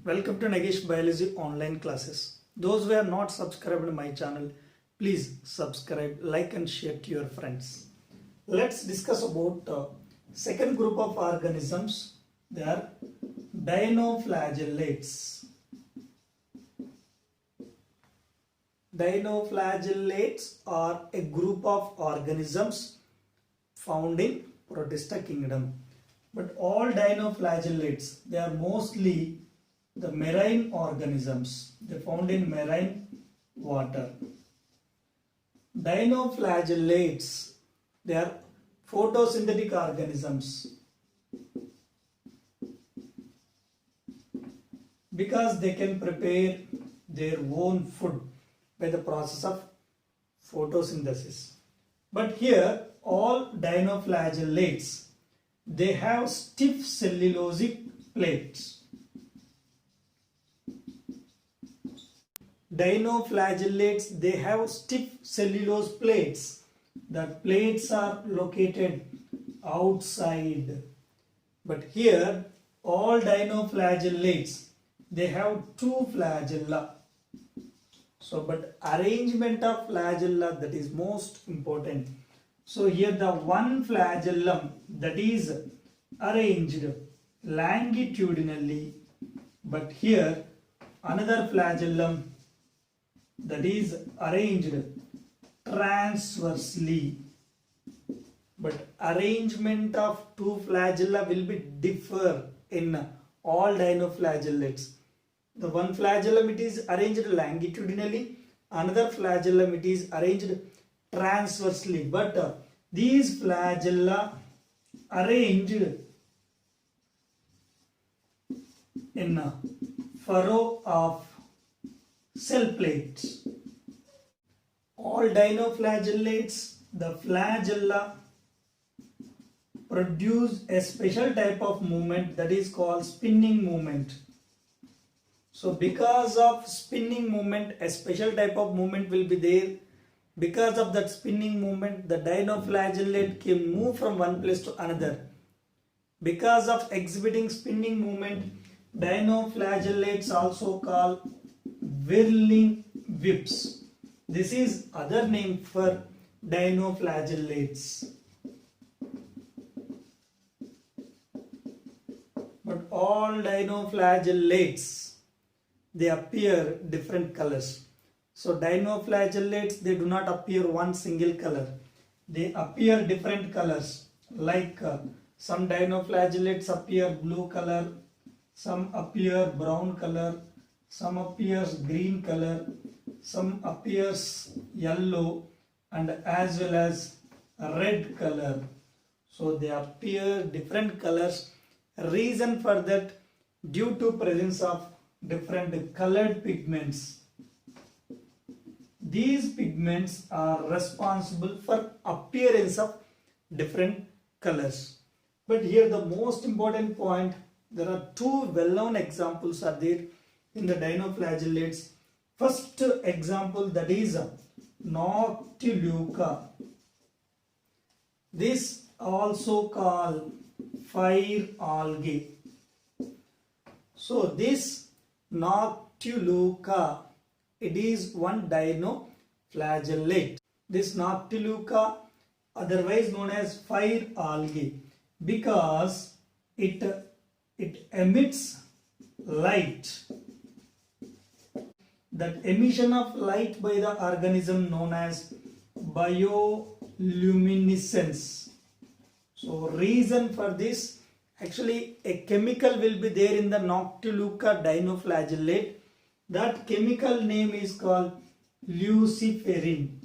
Welcome to Nagesh Biology online classes. Those who have not subscribed to my channel, please subscribe, like and share to your friends. Let's discuss about second group of organisms. They are dinoflagellates. Dinoflagellates are a group of organisms found in Protista kingdom. But all dinoflagellates, they are mostly the marine organisms. They found in marine water. Dinoflagellates, they are photosynthetic organisms because they can prepare their own food by the process of photosynthesis. But here all dinoflagellates, they have stiff cellulosic plates. Dinoflagellates, they have stiff cellulose plates. The plates are located outside. But here all dinoflagellates, they have two flagella. So but arrangement of flagella, that is most important. So here the one flagellum that is arranged longitudinally, but here another flagellum that is arranged transversely. But arrangement of two flagella will be differ in all dinoflagellates. The one flagellum it is arranged longitudinally, another flagellum it is arranged transversely. But these flagella arranged in a furrow of cell plates. All dinoflagellates, the flagella produce a special type of movement that is called spinning movement. So because of spinning movement, a special type of movement will be there. Because of that spinning movement, the dinoflagellate can move from one place to another. Because of exhibiting spinning movement, dinoflagellates also called whirling whips. This is other name for dinoflagellates. But all dinoflagellates, they appear different colors. So dinoflagellates, they do not appear one single color. They appear different colors. Like some dinoflagellates appear blue color, some appear brown color, some appears green color, some appears yellow, and as well as red color. So they appear different colors. Reason for that, due to presence of different colored pigments. These pigments are responsible for appearance of different colors. But here the most important point, there are two well-known examples are there in the dinoflagellates. First example, that is Noctiluca. This also called fire algae. So this Noctiluca, it is one dinoflagellate. This Noctiluca, otherwise known as fire algae, because it emits light. That emission of light by the organism known as bioluminescence. So reason for this, actually a chemical will be there in the Noctiluca dinoflagellate. That chemical name is called luciferin.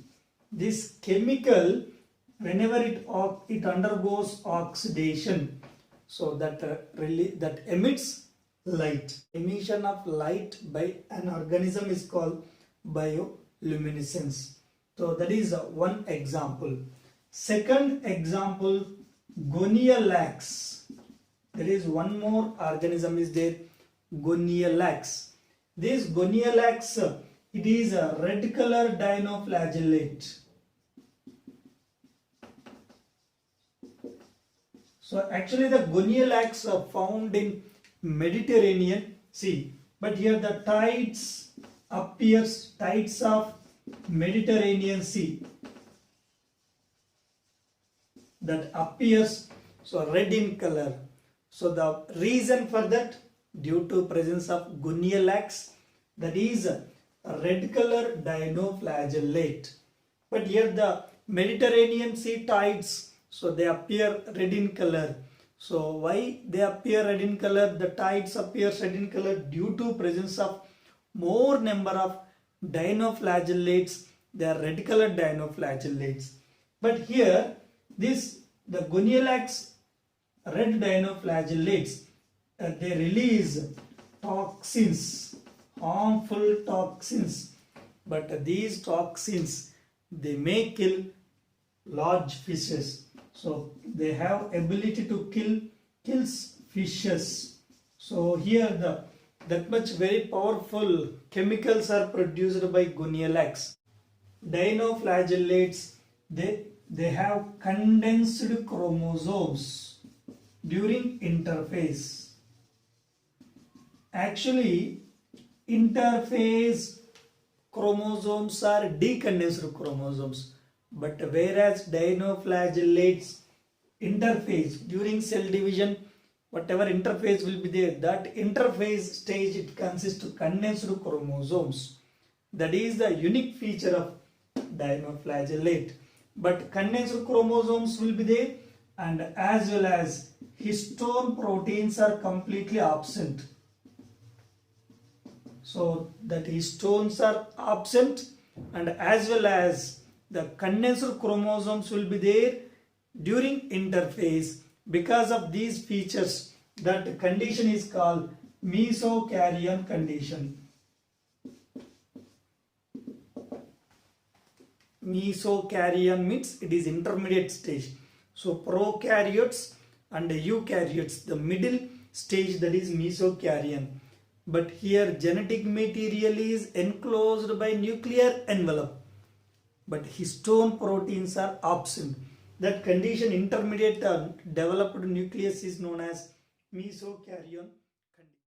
This chemical, whenever it undergoes oxidation, so that emits light. Emission of light by an organism is called bioluminescence. So that is one example. Second example, Gonialax. There is one more organism is there, Gonialax. This Gonialax, it is a red color dinoflagellate. So actually the Gonialax are found in Mediterranean Sea. But here the tides of Mediterranean Sea, that appears so red in color. So the reason for that, due to presence of Gunnulax, that is a red color dinoflagellate. But here the Mediterranean Sea tides, so they appear red in color. So why they appear red in color? The tides appear red in color due to presence of more number of dinoflagellates. They are red colored dinoflagellates. But here the Gunnulax red dinoflagellates, they release toxins, harmful toxins. But these toxins, they may kill large fishes. So they have ability to kills fishes. So here that much very powerful chemicals are produced by Gunnulax. Dinoflagellates, they have condensed chromosomes during interphase. Actually, interphase chromosomes are decondensed chromosomes, but whereas dinoflagellates interphase during cell division, whatever interphase will be there, that interphase stage, it consists of condensed chromosomes. That is the unique feature of dinoflagellate. But condensed chromosomes will be there, and as well as histone proteins are completely absent. So that histones are absent, and as well as the condensed chromosomes will be there during interphase. Because of these features, that condition is called mesokaryon condition. Mesokaryon means it is intermediate stage. So prokaryotes and eukaryotes, the middle stage, that is mesokaryon. But here genetic material is enclosed by nuclear envelope, but histone proteins are absent. That condition, intermediate developed nucleus, is known as mesokaryon